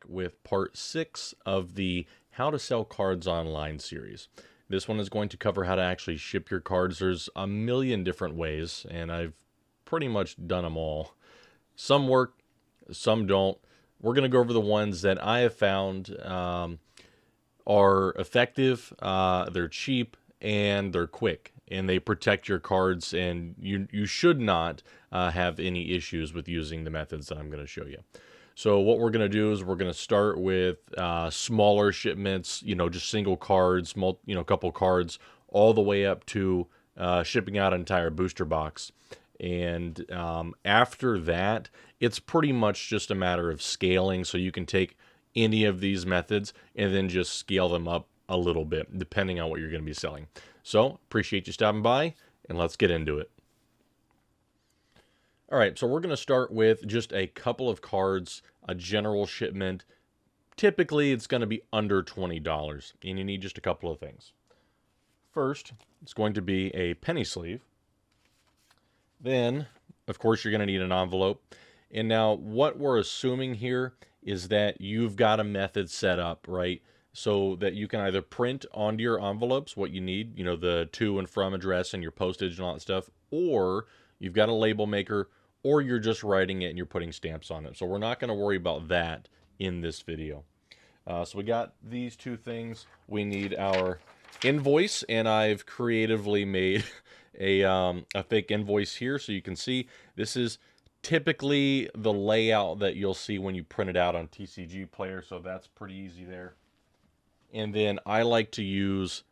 back with part 6 of the How to Sell Cards Online series. This one is going to cover how to actually ship your cards. There's a million different ways, and I've pretty much done them all. Some work, some don't. We're going to go over the ones that I have found are effective, they're cheap, and they're quick. And they protect your cards, and you should not have any issues with using the methods that I'm going to show you. So what we're going to do is we're going to start with smaller shipments, just single cards, a couple cards, all the way up to shipping out an entire booster box. And after that, it's pretty much just a matter of scaling. So you can take any of these methods and then just scale them up a little bit, depending on what you're going to be selling. So appreciate you stopping by, and let's get into it. All right, so we're going to start with just a couple of cards, a general shipment. Typically, it's going to be under $20, and you need just a couple of things. First, it's going to be a penny sleeve. Then, of course, you're going to need an envelope. And now what we're assuming here is that you've got a method set up, right? So that you can either print onto your envelopes what you need, the to and from address and your postage and all that stuff, or you've got a label maker, or you're just writing it and you're putting stamps on it. So we're not going to worry about that in this video. So we got these two things. We need our invoice, and I've creatively made a fake invoice here so you can see this is typically the layout that you'll see when you print it out on TCG Player, so that's pretty easy there. And then I like to use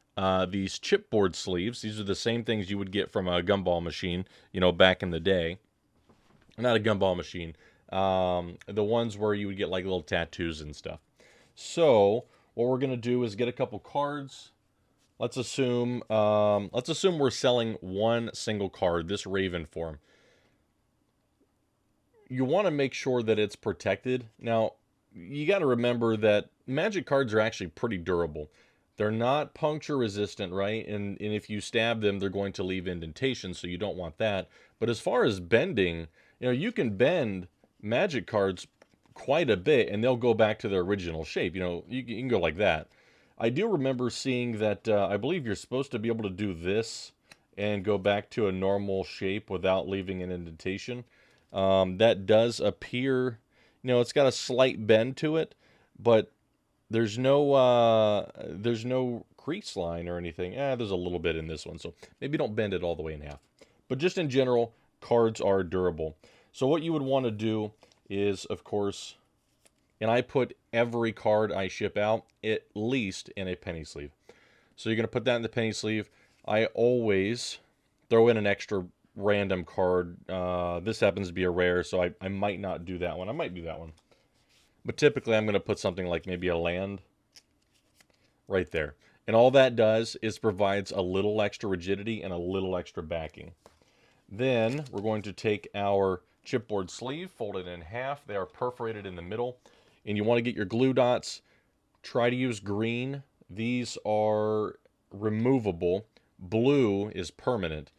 these chipboard sleeves. These are the same things you would get from a gumball machine, back in the day. Not a gumball machine. The ones where you would get like little tattoos and stuff. So what we're going to do is get a couple cards. Let's assume we're selling one single card, this Raven form. You want to make sure that it's protected. Now, you got to remember that Magic cards are actually pretty durable. They're not puncture resistant, right? And if you stab them, they're going to leave indentations, so you don't want that. But as far as bending, you can bend Magic cards quite a bit, and they'll go back to their original shape. You can go like that. I do remember seeing that I believe you're supposed to be able to do this and go back to a normal shape without leaving an indentation. That does appear, it's got a slight bend to it, but there's no crease line or anything. There's a little bit in this one, so maybe don't bend it all the way in half. But just in general, cards are durable. So what you would want to do is, of course, and I put every card I ship out at least in a penny sleeve. So you're going to put that in the penny sleeve. I always throw in an extra random card. This happens to be a rare, so I might not do that one. I might do that one. But typically I'm going to put something like maybe a land right there. And all that does is provides a little extra rigidity and a little extra backing. Then we're going to take our chipboard sleeve, fold it in half. They are perforated in the middle. And you want to get your glue dots. Try to use green. These are removable. Blue is permanent.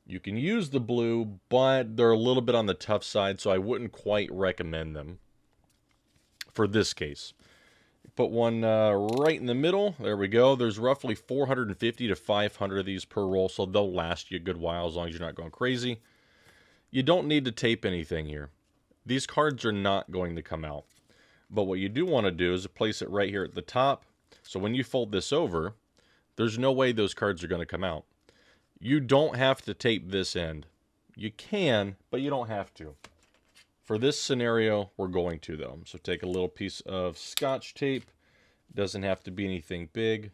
You can use the blue, but they're a little bit on the tough side, so I wouldn't quite recommend them for this case. Put one right in the middle. There we go. There's roughly 450 to 500 of these per roll, so they'll last you a good while as long as you're not going crazy. You don't need to tape anything here. These cards are not going to come out. But what you do want to do is place it right here at the top. So when you fold this over, there's no way those cards are going to come out. You don't have to tape this end. You can, but you don't have to. For this scenario, we're going to, though. So take a little piece of Scotch tape. Doesn't have to be anything big.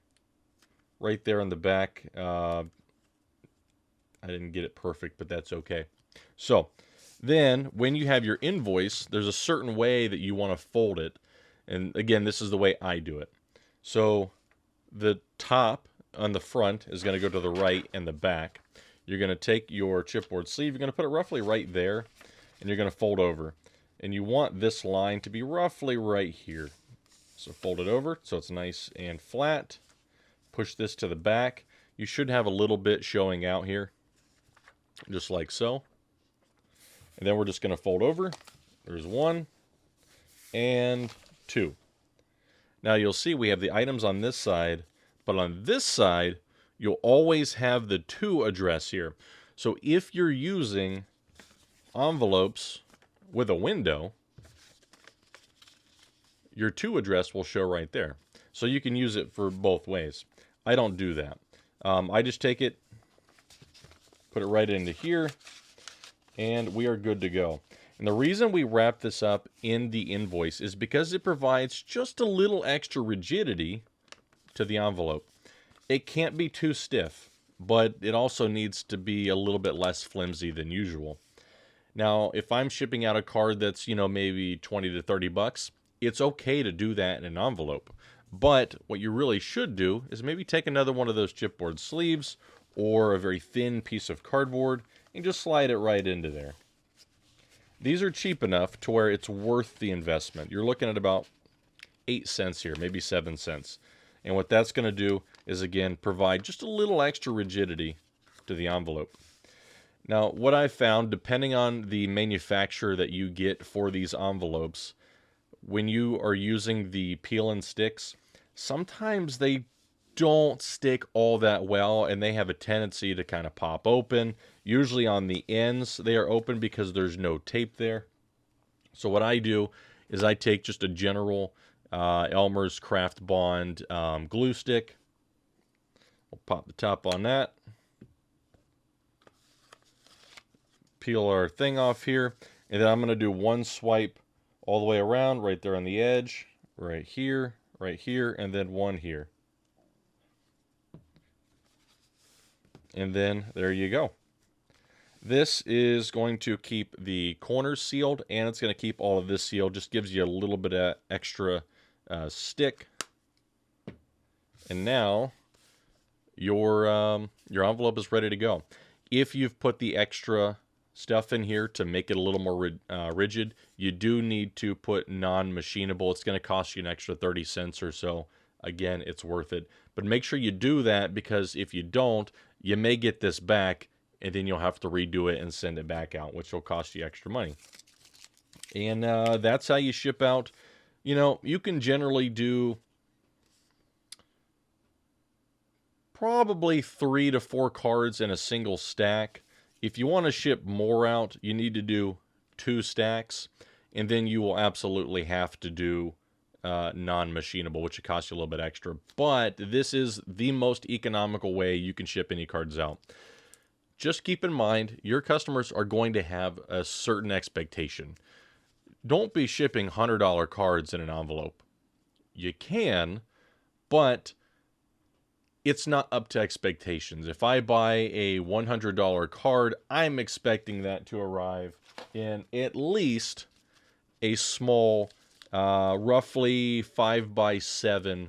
Right there on the back. I didn't get it perfect, but that's okay. So then when you have your invoice, there's a certain way that you want to fold it. And again, this is the way I do it. So the top on the front is going to go to the right and the back. You're going to take your chipboard sleeve. You're going to put it roughly right there. And you're going to fold over. And you want this line to be roughly right here. So fold it over so it's nice and flat. Push this to the back. You should have a little bit showing out here. Just like so. And then we're just going to fold over. There's one. And 2. Now you'll see we have the items on this side, but on this side, you'll always have the to address here. So if you're using envelopes with a window, your to address will show right there. So you can use it for both ways. I don't do that. I just take it, put it right into here, and we are good to go. And the reason we wrap this up in the invoice is because it provides just a little extra rigidity to the envelope. It can't be too stiff, but it also needs to be a little bit less flimsy than usual. Now, if I'm shipping out a card that's, maybe 20 to 30 bucks, it's okay to do that in an envelope. But what you really should do is maybe take another one of those chipboard sleeves or a very thin piece of cardboard and just slide it right into there. These are cheap enough to where it's worth the investment. You're looking at about 8 cents here, maybe 7 cents. And what that's going to do is, again, provide just a little extra rigidity to the envelope. Now, what I've found, depending on the manufacturer that you get for these envelopes, when you are using the peel and sticks, sometimes they don't stick all that well, and they have a tendency to kind of pop open. Usually on the ends, they are open because there's no tape there. So what I do is I take just a general Elmer's Craft Bond glue stick. We'll pop the top on that. Peel our thing off here, and then I'm going to do one swipe all the way around, right there on the edge, right here, and then one here. And then there you go. This is going to keep the corners sealed, and it's going to keep all of this sealed. Just gives you a little bit of extra stick. And now your envelope is ready to go. If you've put the extra stuff in here to make it a little more rigid, you do need to put non-machinable. It's going to cost you an extra 30 cents or so. Again, it's worth it. But make sure you do that, because if you don't, you may get this back, and then you'll have to redo it and send it back out, which will cost you extra money. And that's how you ship out. You can generally do probably 3 to 4 cards in a single stack. If you want to ship more out, you need to do 2 stacks, and then you will absolutely have to do non-machinable, which will cost you a little bit extra. But this is the most economical way you can ship any cards out. Just keep in mind, your customers are going to have a certain expectation. Don't be shipping $100 cards in an envelope. You can, but it's not up to expectations. If I buy a $100 card, I'm expecting that to arrive in at least a small, roughly 5x7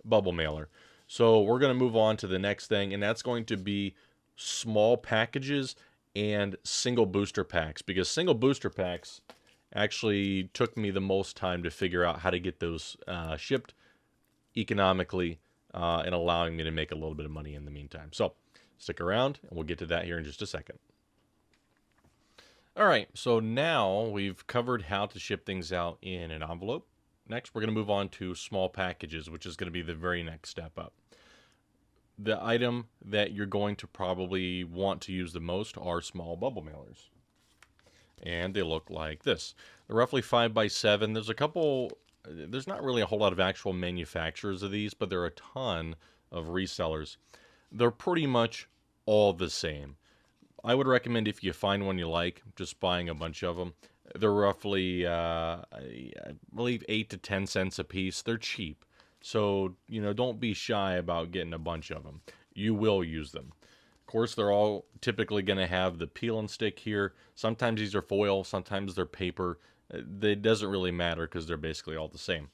bubble mailer. So we're going to move on to the next thing, and that's going to be small packages and single booster packs, because single booster packs actually took me the most time to figure out how to get those shipped economically and allowing me to make a little bit of money in the meantime. So stick around, and we'll get to that here in just a second. All right, so now we've covered how to ship things out in an envelope. Next, we're going to move on to small packages, which is going to be the very next step up. The item that you're going to probably want to use the most are small bubble mailers. And they look like this. They're roughly 5x7. There's not really a whole lot of actual manufacturers of these, but there are a ton of resellers. They're pretty much all the same. I would recommend, if you find one you like, just buying a bunch of them. They're roughly, I believe, 8 to 10 cents a piece. They're cheap. So, don't be shy about getting a bunch of them. You will use them. Of course, they're all typically going to have the peel and stick here. Sometimes these are foil, sometimes they're paper. It doesn't really matter, because they're basically all the same.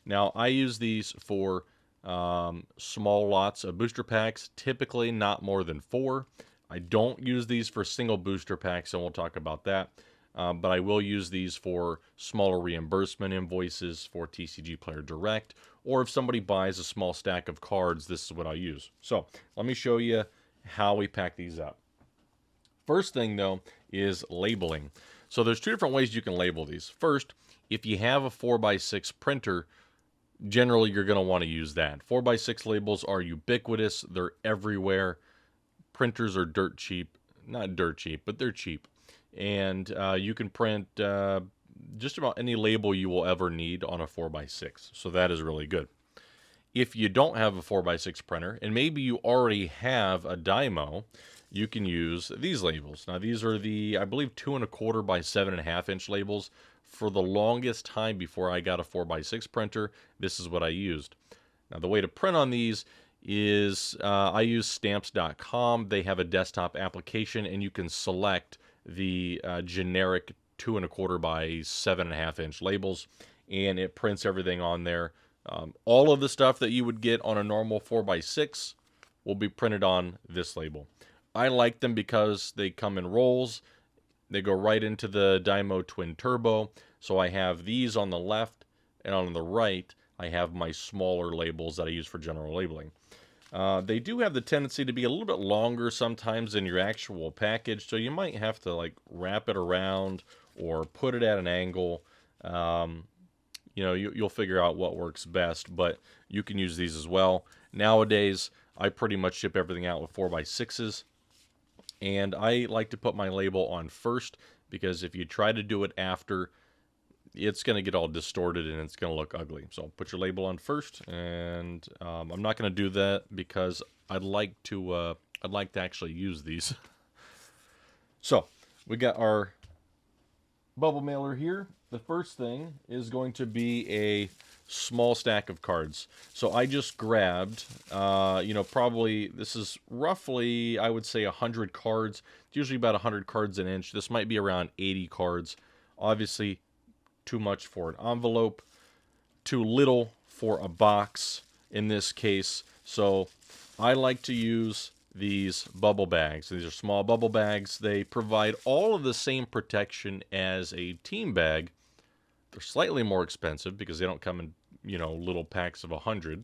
Now, I use these for small lots of booster packs, typically not more than 4. I don't use these for single booster packs, and we'll talk about that. But I will use these for smaller reimbursement invoices for TCG Player Direct, or if somebody buys a small stack of cards, this is what I'll use. So let me show you how we pack these up. First thing, though, is labeling. So there's two different ways you can label these. First, if you have a 4x6 printer, generally you're going to want to use that. 4x6 labels are ubiquitous. They're everywhere. Printers are dirt cheap. Not dirt cheap, but they're cheap. And you can print just about any label you will ever need on a 4x6. So that is really good. If you don't have a 4x6 printer, and maybe you already have a Dymo, you can use these labels. Now these are the, I believe, 2 1/4 by 7.5 inch labels. For the longest time before I got a 4x6 printer, this is what I used. Now the way to print on these is I use stamps.com. They have a desktop application, and you can select the generic 2 1/4 by 7.5 inch labels, and it prints everything on there. All of the stuff that you would get on a normal 4x6 will be printed on this label. I like them because they come in rolls. They go right into the Dymo Twin Turbo. So I have these on the left, and on the right, I have my smaller labels that I use for general labeling. They do have the tendency to be a little bit longer sometimes than your actual package, so you might have to like wrap it around or put it at an angle. You know, you'll figure out what works best, but you can use these as well. Nowadays, I pretty much ship everything out with 4x6s, and I like to put my label on first, because if you try to do it after, it's going to get all distorted and it's going to look ugly. So put your label on first, and I'm not going to do that because I'd like to actually use these. So we got our bubble mailer here. The first thing is going to be a small stack of cards. So I just grabbed, you know, probably this is roughly, I would say 100 cards. It's usually about 100 cards an inch. This might be around 80 cards. Obviously, too much for an envelope, too little for a box in this case. So I like to use these bubble bags. These are small bubble bags. They provide all of the same protection as a team bag. They're slightly more expensive because they don't come in, you know, little packs of 100.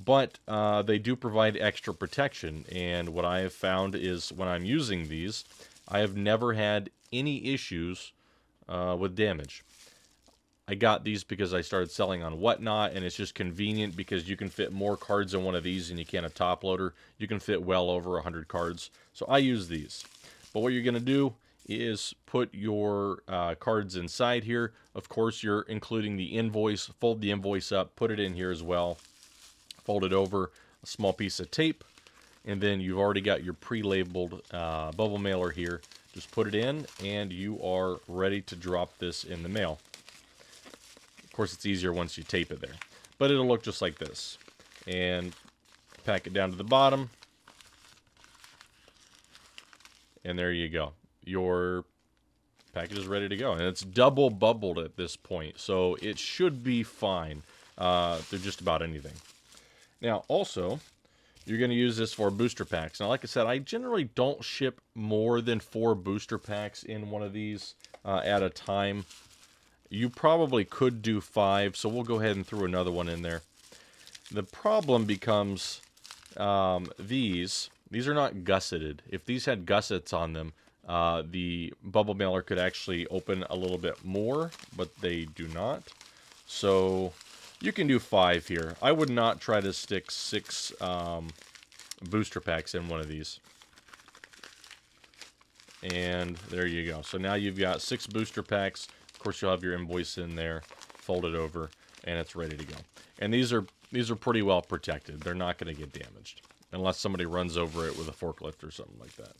But they do provide extra protection. And what I have found is when I'm using these, I have never had any issues with damage. I got these because I started selling on Whatnot, and it's just convenient because you can fit more cards in one of these than you can a top loader. You can fit well over 100 cards. So I use these. But what you're going to do is put your cards inside here. Of course, you're including the invoice. Fold the invoice up, put it in here as well. Fold it over, a small piece of tape, and then you've already got your pre-labeled bubble mailer here. Just put it in, and you are ready to drop this in the mail. Of course, it's easier once you tape it there. But it'll look just like this. And pack it down to the bottom. And there you go. Your package is ready to go. And it's double bubbled at this point, so it should be fine through just about anything. Now, also, you're going to use this for booster packs. Now, like I said, I generally don't ship more than 4 booster packs in one of these at a time. You probably could do 5, so we'll go ahead and throw another one in there. The problem becomes these are not gusseted. If these had gussets on them, the bubble mailer could actually open a little bit more, but they do not. So you can do 5 here. I would not try to stick 6 booster packs in one of these. And there you go. So now you've got 6 booster packs. Of course, you'll have your invoice in there, fold it over, and it's ready to go. And these are pretty well protected. They're not going to get damaged unless somebody runs over it with a forklift or something like that.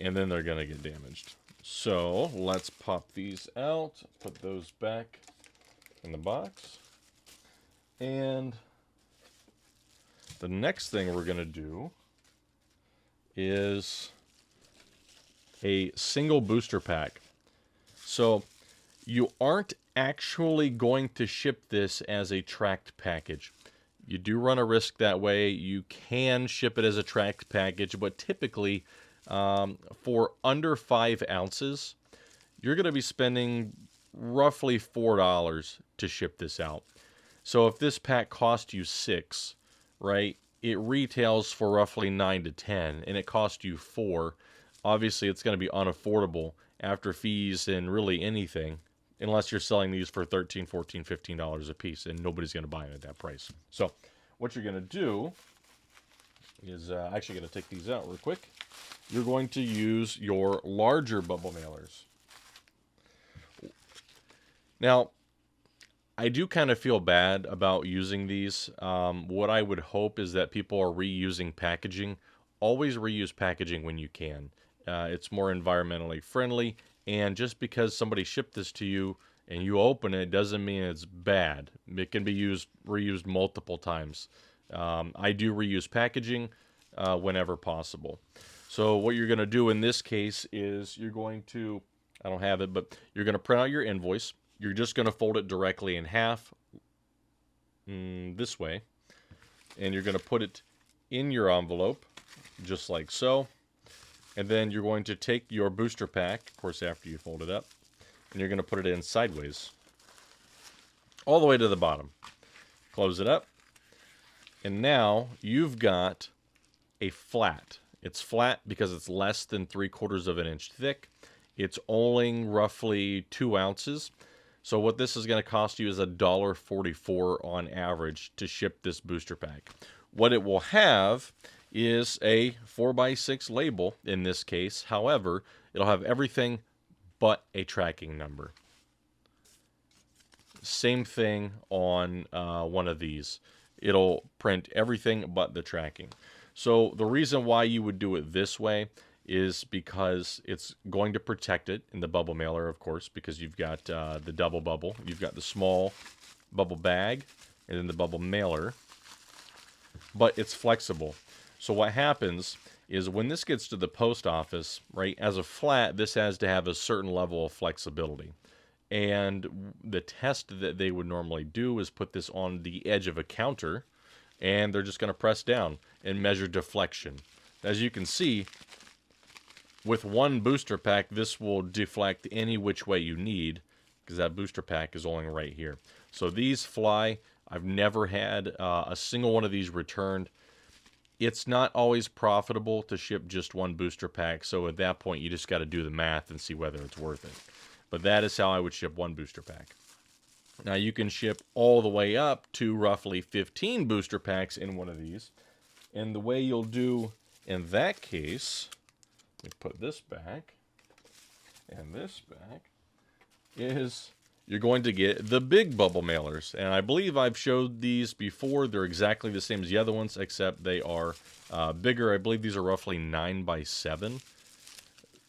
And then they're going to get damaged. So let's pop these out, put those back in the box. And the next thing we're going to do is a single booster pack. So you aren't actually going to ship this as a tracked package. You do run a risk that way. You can ship it as a tracked package, but typically for under 5 ounces, you're going to be spending roughly $4 to ship this out. So if this pack cost you 6, right, it retails for roughly 9 to 10, and it cost you 4. Obviously, it's going to be unaffordable, after fees and really anything, unless you're selling these for $13, $14, $15 a piece, and nobody's going to buy them at that price. So what you're going to do is actually going to take these out real quick. You're going to use your larger bubble mailers. Now, I do kind of feel bad about using these. What I would hope is that people are reusing packaging. Always reuse packaging when you can. It's more environmentally friendly, and just because somebody shipped this to you and you open it doesn't mean it's bad. It can be reused multiple times. I do reuse packaging whenever possible. So what you're going to do in this case is you're going to, I don't have it, but you're going to print out your invoice. You're just going to fold it directly in half this way, and you're going to put it in your envelope just like so. And then you're going to take your booster pack, of course after you fold it up, and you're going to put it in sideways all the way to the bottom. Close it up, and now you've got a flat. It's flat because it's less than 3/4 of an inch thick. It's only roughly 2 ounces. So what this is going to cost you is $1.44 on average to ship this booster pack. What it will have is a 4x6 label in this case. However, it'll have everything but a tracking number. Same thing on one of these. It'll print everything but the tracking. So the reason why you would do it this way is because it's going to protect it in the bubble mailer, of course, because you've got the double bubble. You've got the small bubble bag and then the bubble mailer. But it's flexible. So what happens is when this gets to the post office, right, as a flat, this has to have a certain level of flexibility. And the test that they would normally do is put this on the edge of a counter, and they're just going to press down and measure deflection. As you can see, with one booster pack, this will deflect any which way you need, because that booster pack is only right here. So these fly. I've never had a single one of these returned. It's not always profitable to ship just one booster pack, so at that point you just got to do the math and see whether it's worth it. But that is how I would ship one booster pack. Now you can ship all the way up to roughly 15 booster packs in one of these. And the way you'll do in that case, let me put this back and this back, is you're going to get the big bubble mailers. And I believe I've showed these before. They're exactly the same as the other ones, except they are bigger. I believe these are roughly 9x7.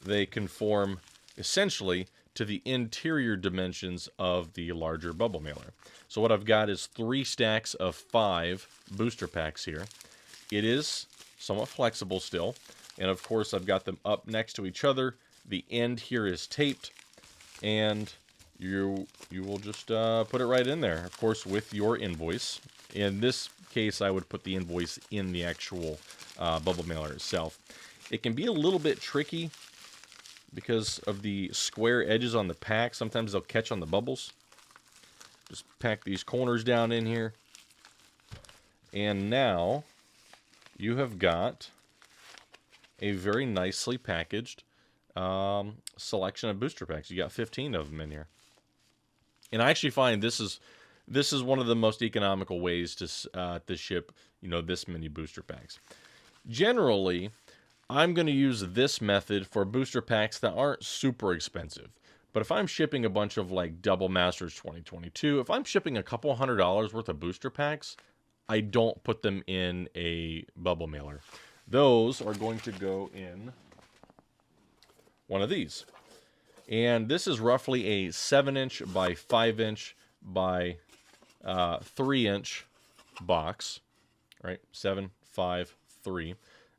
They conform essentially to the interior dimensions of the larger bubble mailer. So what I've got is 3 stacks of 5 booster packs here. It is somewhat flexible still, and of course I've got them up next to each other. The end here is taped, and you will just put it right in there, of course, with your invoice. In this case, I would put the invoice in the actual bubble mailer itself. It can be a little bit tricky because of the square edges on the pack. Sometimes they'll catch on the bubbles. Just pack these corners down in here. And now you have got a very nicely packaged selection of booster packs. You got 15 of them in here. And I actually find this is one of the most economical ways to ship, this many booster packs. Generally, I'm going to use this method for booster packs that aren't super expensive. But if I'm shipping a bunch of like Double Masters 2022, if I'm shipping a couple $100 worth of booster packs, I don't put them in a bubble mailer. Those are going to go in one of these. And this is roughly a 7-inch by 5-inch by 3-inch box. Right? 7, 5, 3.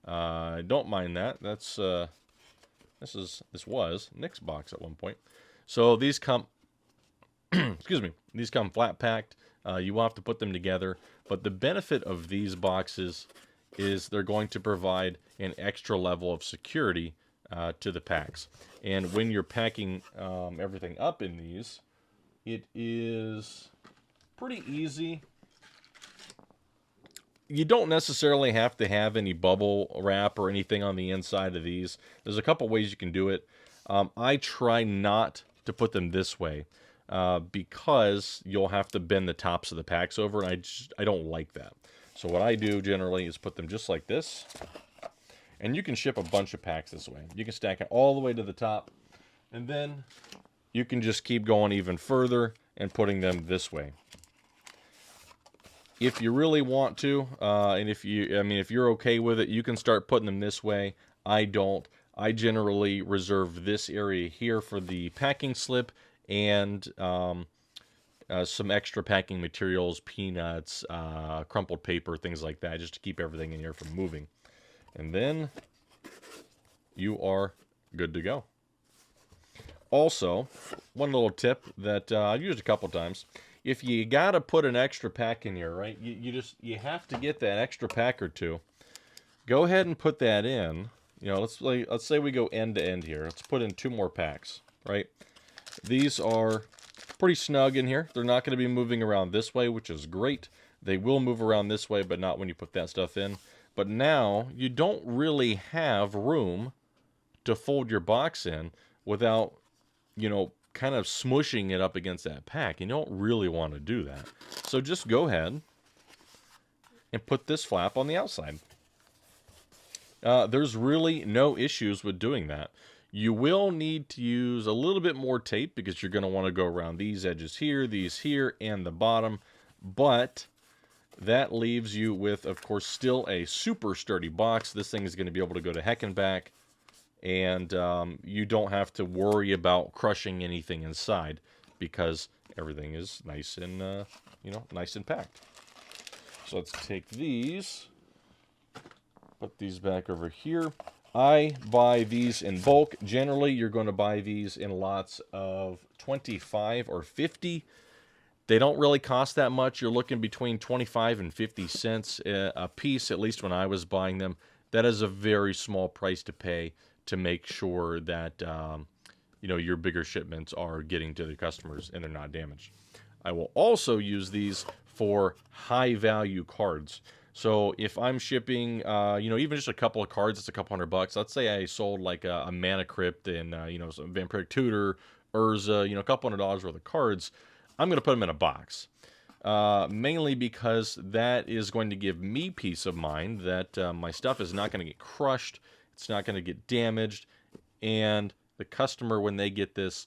Don't mind that. That's this was Nick's box at one point. So these come excuse me, these come flat packed. You will have to put them together, but the benefit of these boxes is they're going to provide an extra level of security to the packs. And when you're packing everything up in these, it is pretty easy. You don't necessarily have to have any bubble wrap or anything on the inside of these. There's a couple ways you can do it. I try not to put them this way because you'll have to bend the tops of the packs over, and I don't like that. So what I do generally is put them just like this, and you can ship a bunch of packs this way. You can stack it all the way to the top, and then you can just keep going even further and putting them this way. If you really want to, and if you're okay with it, you can start putting them this way. I don't. I generally reserve this area here for the packing slip and some extra packing materials, peanuts, crumpled paper, things like that, just to keep everything in here from moving. And then you are good to go. Also, one little tip that I've used a couple times: if you gotta put an extra pack in here, right? You have to get that extra pack or two. Go ahead and put that in. Let's say we go end to end here. Let's put in 2 more packs, right? These are pretty snug in here. They're not going to be moving around this way, which is great. They will move around this way, but not when you put that stuff in. But now you don't really have room to fold your box in without, kind of smushing it up against that pack. You don't really want to do that. So just go ahead and put this flap on the outside. There's really no issues with doing that. You will need to use a little bit more tape because you're going to want to go around these edges here, these here, and the bottom. But that leaves you with, of course, still a super sturdy box. This thing is going to be able to go to heck and back. And you don't have to worry about crushing anything inside because everything is nice and, nice and packed. So let's take these. Put these back over here. I buy these in bulk. Generally, you're going to buy these in lots of 25 or 50. They don't really cost that much. You're looking between 25 and 50 cents a piece, at least when I was buying them. That is a very small price to pay to make sure that your bigger shipments are getting to the customers and they're not damaged. I will also use these for high-value cards. So if I'm shipping, even just a couple of cards, it's a couple $100. Let's say I sold like a Mana Crypt and, some Vampiric Tutor, Urza, a couple $100 worth of cards. I'm going to put them in a box. Mainly because that is going to give me peace of mind that my stuff is not going to get crushed. It's not going to get damaged. And the customer, when they get this,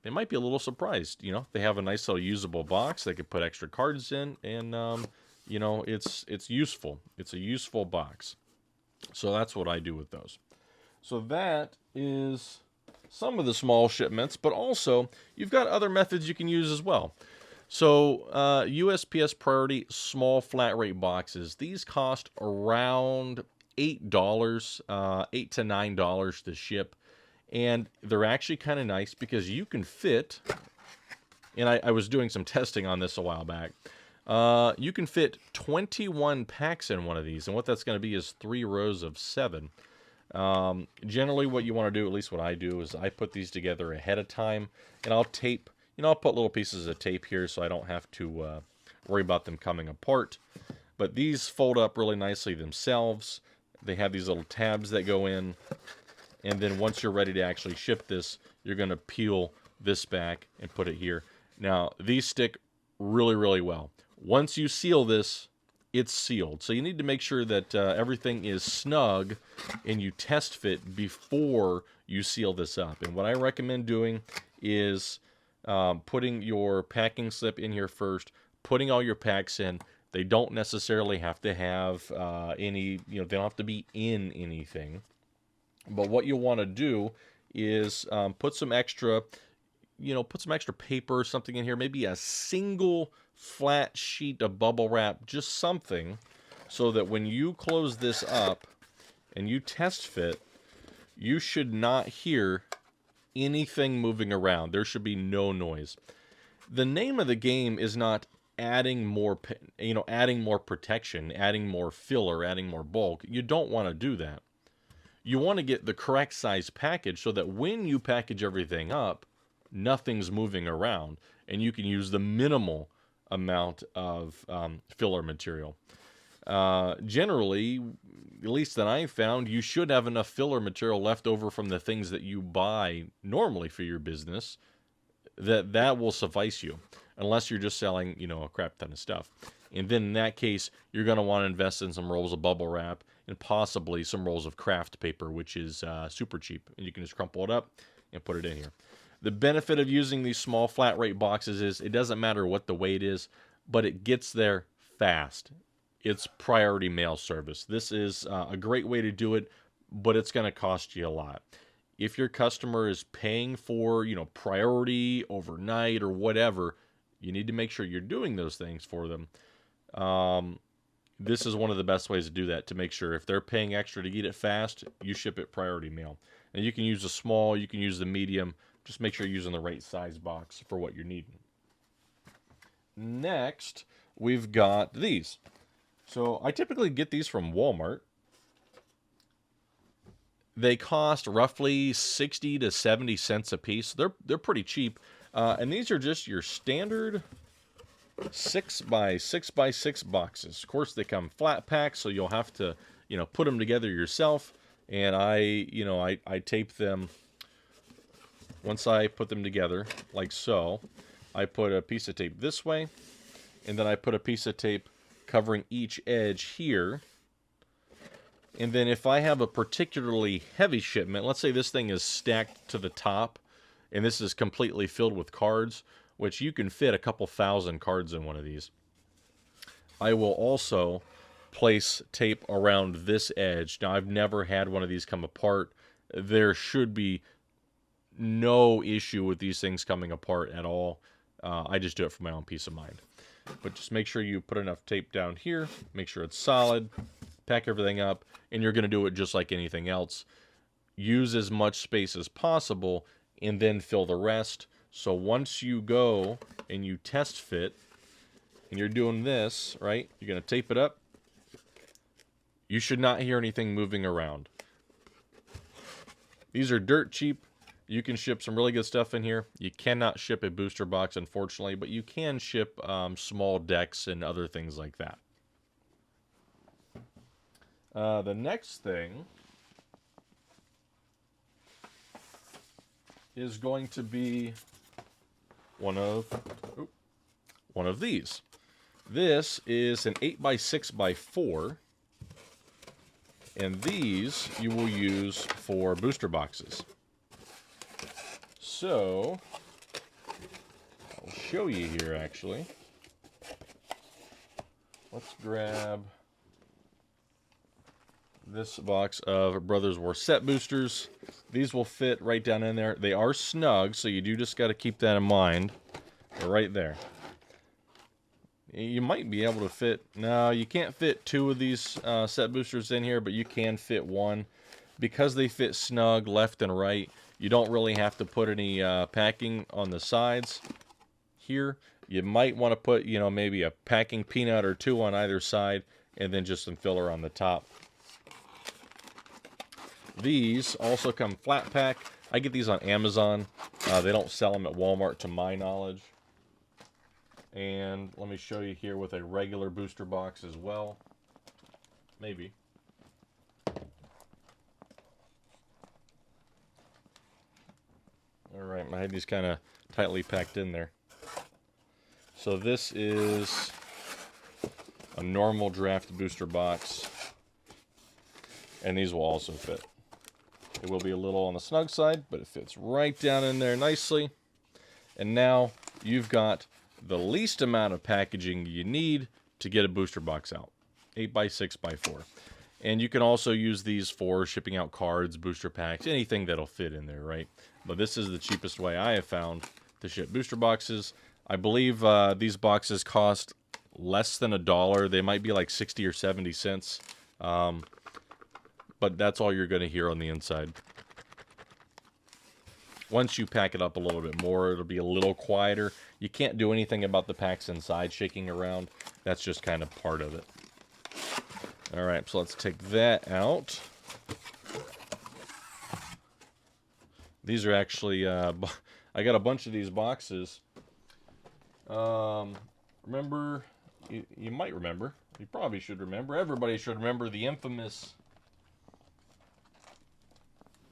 they might be a little surprised. They have a nice little usable box. They could put extra cards in and, it's useful. It's a useful box. So that's what I do with those. So that is some of the small shipments, but also you've got other methods you can use as well. So USPS Priority small flat rate boxes. These cost around $8, $8 to $9 to ship. And they're actually kind of nice because you can fit, and I was doing some testing on this a while back. You can fit 21 packs in one of these, and what that's going to be is 3 rows of 7. Generally, what you want to do, at least what I do, is I put these together ahead of time, and I'll tape, I'll put little pieces of tape here so I don't have to worry about them coming apart. But these fold up really nicely themselves. They have these little tabs that go in, and then once you're ready to actually ship this, you're going to peel this back and put it here. Now, these stick really, really well. Once you seal this, it's sealed. So you need to make sure that everything is snug and you test fit before you seal this up. And what I recommend doing is putting your packing slip in here first, putting all your packs in. They don't necessarily have to have they don't have to be in anything. But what you'll want to do is put some extra paper or something in here, maybe a single flat sheet of bubble wrap, just something, so that when you close this up and you test fit, you should not hear anything moving around. There should be no noise. The name of the game is not adding more protection, adding more filler, adding more bulk. You don't want to do that. You want to get the correct size package so that when you package everything up, nothing's moving around and you can use the minimal amount of filler material. Generally, at least that I found, you should have enough filler material left over from the things that you buy normally for your business that will suffice you, unless you're just selling, a crap ton of stuff. And then in that case, you're going to want to invest in some rolls of bubble wrap and possibly some rolls of craft paper, which is super cheap. And you can just crumple it up and put it in here. The benefit of using these small flat rate boxes is it doesn't matter what the weight is, but it gets there fast. It's priority mail service. This is a great way to do it, but it's going to cost you a lot. If your customer is paying for, priority, overnight, or whatever, you need to make sure you're doing those things for them. This is one of the best ways to do that, to make sure if they're paying extra to get it fast, you ship it priority mail. And you can use the small, you can use the medium. Just make sure you're using the right size box for what you're needing. Next, we've got these. So I typically get these from Walmart. They cost roughly 60 to 70 cents a piece. They're pretty cheap. And these are just your standard 6x6x6 boxes. Of course, they come flat packed, so you'll have to, put them together yourself. And I tape them. Once I put them together, like so, I put a piece of tape this way, and then I put a piece of tape covering each edge here. And then if I have a particularly heavy shipment, let's say this thing is stacked to the top, and this is completely filled with cards, which you can fit a couple thousand cards in one of these, I will also place tape around this edge. Now, I've never had one of these come apart. There should be no issue with these things coming apart at all. I just do it for my own peace of mind. But just make sure you put enough tape down here, make sure it's solid, pack everything up, and you're going to do it just like anything else. Use as much space as possible, and then fill the rest. So once you go and you test fit, and you're doing this, right, you're going to tape it up. You should not hear anything moving around. These are dirt cheap. You can ship some really good stuff in here. You cannot ship a booster box, unfortunately, but you can ship small decks and other things like that. The next thing is going to be one of these. This is an 8x6x4, and these you will use for booster boxes. So, I'll show you here, actually. Let's grab this box of Brothers War set boosters. These will fit right down in there. They are snug, so you do just got to keep that in mind. They're right there. You might be able to fit... No, you can't fit two of these set boosters in here, but you can fit one. Because they fit snug left and right, you don't really have to put any packing on the sides here. You might want to put, maybe a packing peanut or two on either side, and then just some filler on the top. These also come flat pack. I get these on Amazon. They don't sell them at Walmart, to my knowledge. And let me show you here with a regular booster box as well. Maybe. Alright, I had these kind of tightly packed in there. So this is a normal draft booster box. And these will also fit. It will be a little on the snug side, but it fits right down in there nicely. And now you've got the least amount of packaging you need to get a booster box out. 8x6x4. And you can also use these for shipping out cards, booster packs, anything that'll fit in there, right? But this is the cheapest way I have found to ship booster boxes. I believe these boxes cost less than $1. They might be like 60 or 70 cents. But that's all you're going to hear on the inside. Once you pack it up a little bit more, it'll be a little quieter. You can't do anything about the packs inside shaking around. That's just kind of part of it. All right, so let's take that out. These are actually, I got a bunch of these boxes. Remember you might remember. You probably should remember. Everybody should remember the infamous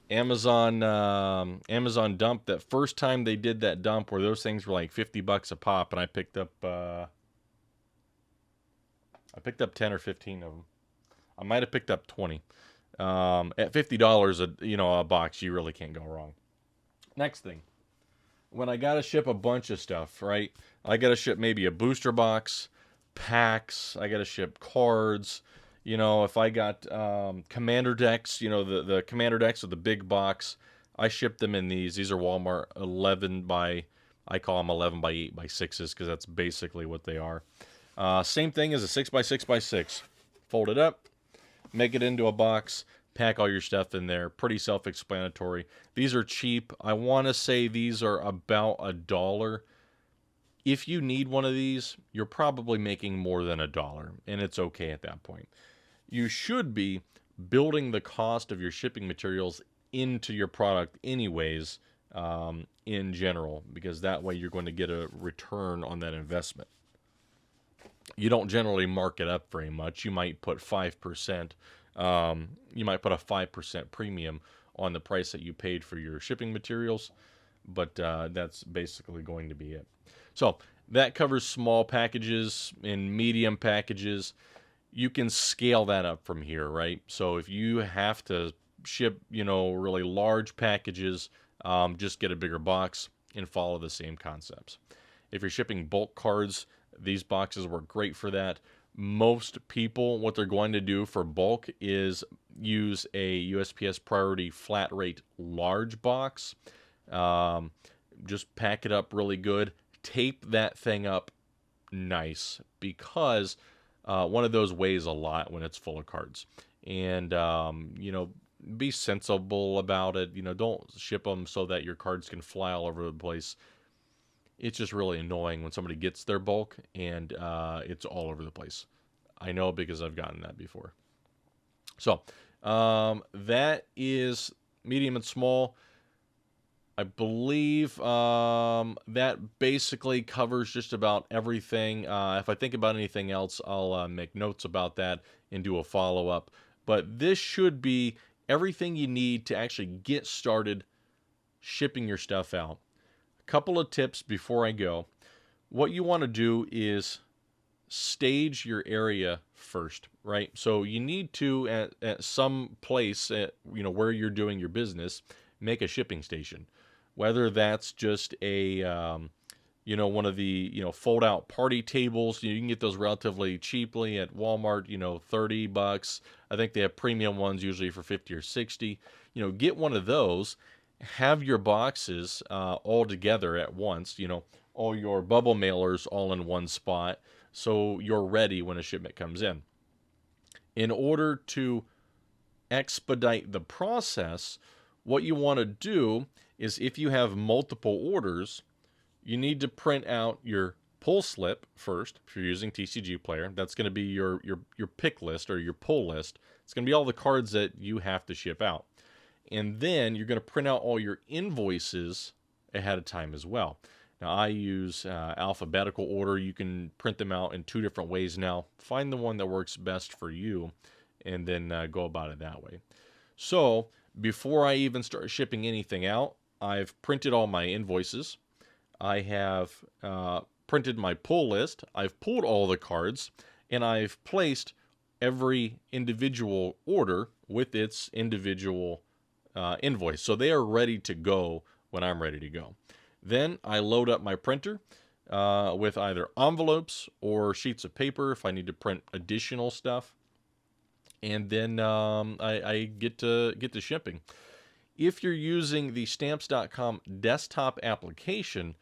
Amazon dump. That first time they did that dump, where those things were like $50 a pop, and I picked up 10 or 15 of them. I might have picked up 20. At $50 a box, you really can't go wrong. Next thing, when I gotta ship a bunch of stuff, right? I gotta ship maybe a booster box, packs. I gotta ship cards. If I got commander decks, the commander decks with the big box, I ship them in these. These are Walmart I call them 11 by 8 by 6s because that's basically what they are. Same thing as a 6 by 6 by 6. Fold it up, make it into a box, pack all your stuff in there. Pretty self-explanatory. These are cheap. I want to say these are about $1. If you need one of these, you're probably making more than $1, and it's okay at that point. You should be building the cost of your shipping materials into your product anyways, in general, because that way you're going to get a return on that investment. You don't generally mark it up very much. You might put 5%. You might put a 5% premium on the price that you paid for your shipping materials, but that's basically going to be it. So that covers small packages and medium packages. You can scale that up from here, right? So if you have to ship, really large packages, just get a bigger box and follow the same concepts. If you're shipping bulk cards, these boxes work great for that. Most people, what they're going to do for bulk is use a USPS Priority flat rate large box. Just pack it up really good. Tape that thing up nice, because one of those weighs a lot when it's full of cards. And, be sensible about it. Don't ship them so that your cards can fly all over the place. It's just really annoying when somebody gets their bulk and it's all over the place. I know because I've gotten that before. So that is medium and small. I believe that basically covers just about everything. If I think about anything else, I'll make notes about that and do a follow-up. But this should be everything you need to actually get started shipping your stuff out. A couple of tips before I go. What you want to do is stage your area first, right? So you need to, at some place, where you're doing your business, make a shipping station. Whether that's just a, one of the, fold-out party tables. You can get those relatively cheaply at Walmart, $30. I think they have premium ones usually for 50 or 60. Get one of those. Have your boxes all together at once. All your bubble mailers all in one spot, so you're ready when a shipment comes in. In order to expedite the process, what you want to do is, if you have multiple orders, you need to print out your pull slip first. If you're using TCG Player, that's going to be your pick list or your pull list. It's going to be all the cards that you have to ship out. And then you're going to print out all your invoices ahead of time as well. Now, I use alphabetical order. You can print them out in 2 different ways now. Find the one that works best for you, and then go about it that way. So before I even start shipping anything out, I've printed all my invoices. I have printed my pull list. I've pulled all the cards, and I've placed every individual order with its individual invoice. So they are ready to go when I'm ready to go. Then I load up my printer with either envelopes or sheets of paper if I need to print additional stuff. And then I get to shipping. If you're using the Stamps.com desktop application,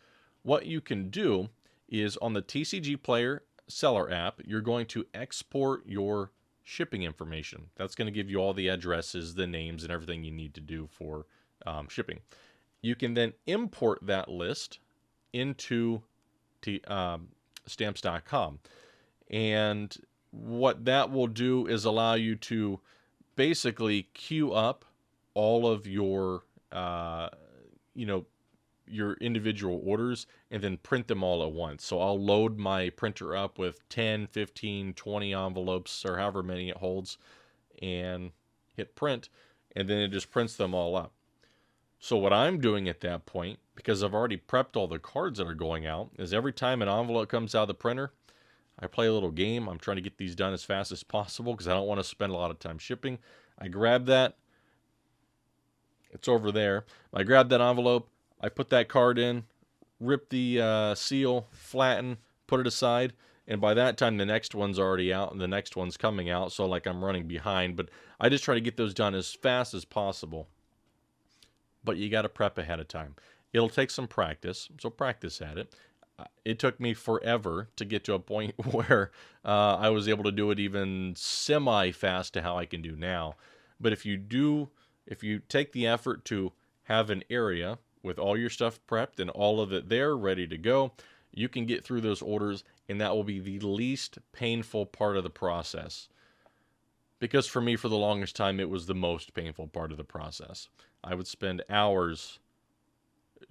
what you can do is, on the TCG Player seller app, you're going to export your shipping information. That's going to give you all the addresses, the names, and everything you need to do for shipping. You can then import that list into Stamps.com. And what that will do is allow you to basically queue up all of your, your individual orders and then print them all at once. So I'll load my printer up with 10, 15, 20 envelopes or however many it holds and hit print, and then it just prints them all up. So what I'm doing at that point, because I've already prepped all the cards that are going out, is every time an envelope comes out of the printer, I play a little game. I'm trying to get these done as fast as possible because I don't want to spend a lot of time shipping. I grab that. It's over there. I grab that envelope. I put that card in, rip the seal, flatten, put it aside. And by that time, the next one's already out and the next one's coming out. So like I'm running behind. But I just try to get those done as fast as possible. But you got to prep ahead of time. It'll take some practice. So practice at it. It took me forever to get to a point where I was able to do it even semi-fast to how I can do now. But if you take the effort to have an area with all your stuff prepped and all of it there ready to go, you can get through those orders, and that will be the least painful part of the process. Because for me, for the longest time, it was the most painful part of the process. I would spend hours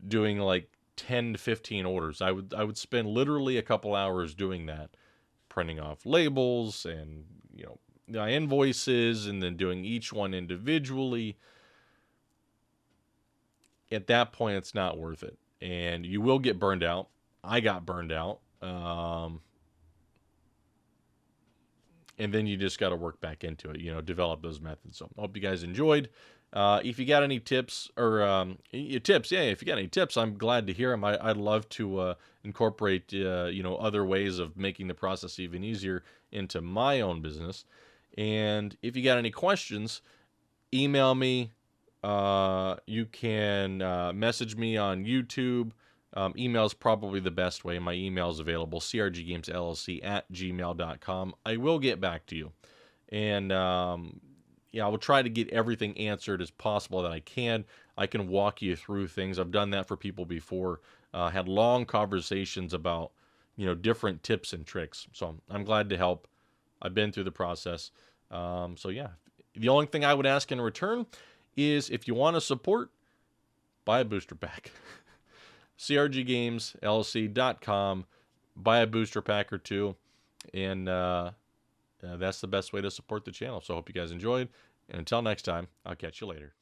doing like 10 to 15 orders. I would spend literally a couple hours doing that, printing off labels and, my invoices, and then doing each one individually. At that point, it's not worth it, and you will get burned out. I got burned out, and then you just got to work back into it, develop those methods. So I hope you guys enjoyed. If you got any tips or tips, if you got any tips, I'm glad to hear them. I'd love to incorporate, other ways of making the process even easier into my own business. And if you got any questions, email me. You can message me on YouTube. Email is probably the best way. My email is available, crggamesllc@gmail.com. I will get back to you. And I will try to get everything answered as possible that I can. I can walk you through things. I've done that for people before. Had long conversations about, different tips and tricks. So I'm glad to help. I've been through the process. The only thing I would ask in return is if you want to support, buy a booster pack. crggamesllc.com. Buy a booster pack or two. And that's the best way to support the channel. So I hope you guys enjoyed. And until next time, I'll catch you later.